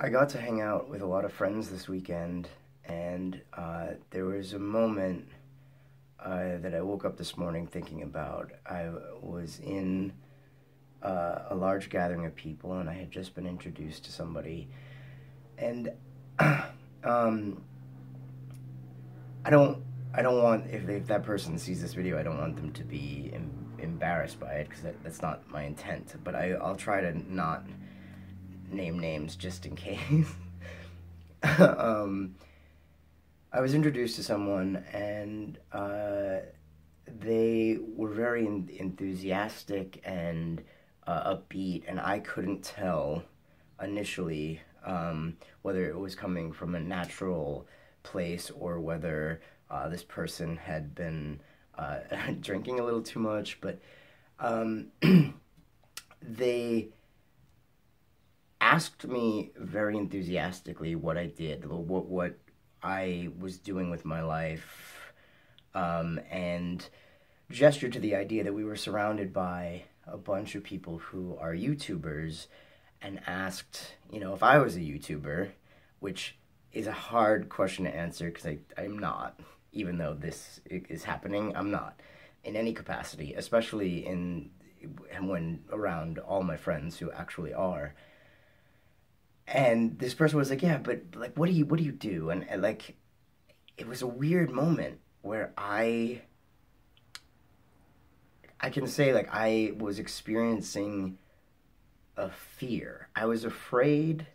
I got to hang out with a lot of friends this weekend, and there was a moment that I woke up this morning thinking about. I was in a large gathering of people, and I had just been introduced to somebody, and um, I don't, I don't want if that person sees this video, I don't want them to be embarrassed by it because that's not my intent. But I'll try to not name names just in case. um, I was introduced to someone, and they were very enthusiastic and upbeat, and I couldn't tell initially whether it was coming from a natural place or whether this person had been drinking a little too much, but they asked me very enthusiastically what I did, what I was doing with my life, and gestured to the idea that we were surrounded by a bunch of people who are YouTubers, and asked, if I was a YouTuber, which is a hard question to answer because I'm not, even though this is happening, I'm not in any capacity, especially when around all my friends who actually are. And this person was like, yeah, but like, what do you do? And like, it was a weird moment where I can say, like, I was experiencing a fear. I was afraid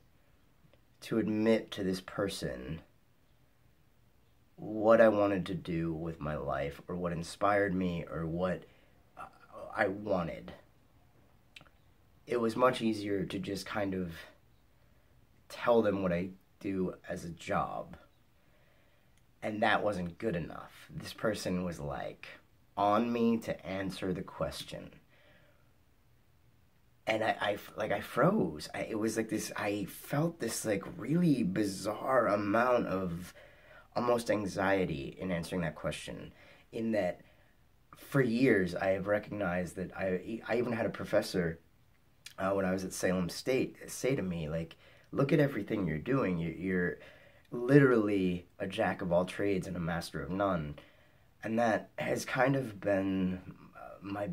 to admit to this person what I wanted to do with my life, or what inspired me, or what I wanted. It was much easier to just kind of tell them what I do as a job. And that wasn't good enough. This person was like on me to answer the question. And I froze. It was like this, I felt this like really bizarre amount of almost anxiety in answering that question. In that for years I have recognized that I even had a professor when I was at Salem State say to me, like, look at everything you're doing. You're literally a jack of all trades and a master of none. And that has kind of been my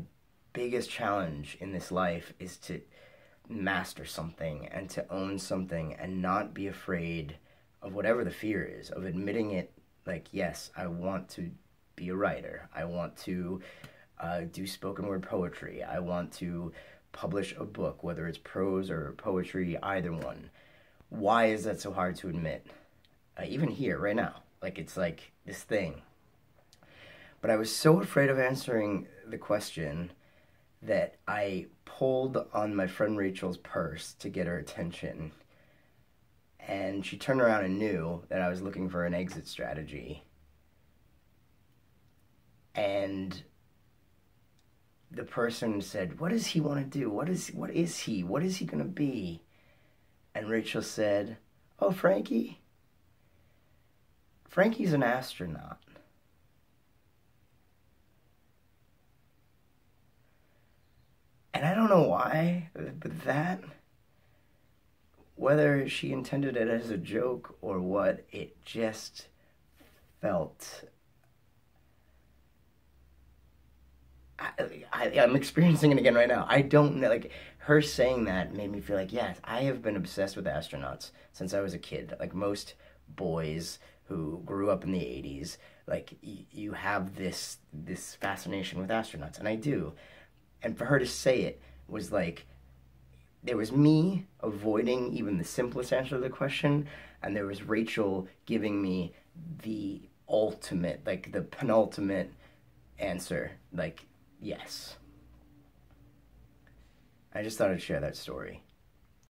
biggest challenge in this life, is to master something and to own something and not be afraid of whatever the fear is, of admitting it. Like, yes, I want to be a writer. I want to do spoken word poetry. I want to publish a book, whether it's prose or poetry, either one. Why is that so hard to admit? Even here, right now. Like, it's like this thing. But I was so afraid of answering the question that I pulled on my friend Rachel's purse to get her attention. And she turned around and knew that I was looking for an exit strategy. And the person said, what does he want to do? What is he? What is he going to be? And Rachel said, oh, Frankie? Frankie's an astronaut. And I don't know why, but that, whether she intended it as a joke or what, it just felt... I'm experiencing it again right now. I don't know, like, her saying that made me feel like, yes, I have been obsessed with astronauts since I was a kid. Like most boys who grew up in the 80s, like, you have this fascination with astronauts, and I do. And for her to say it was like, there was me avoiding even the simplest answer to the question, and there was Rachel giving me the ultimate, like the penultimate answer, like, yes. I just thought I'd share that story.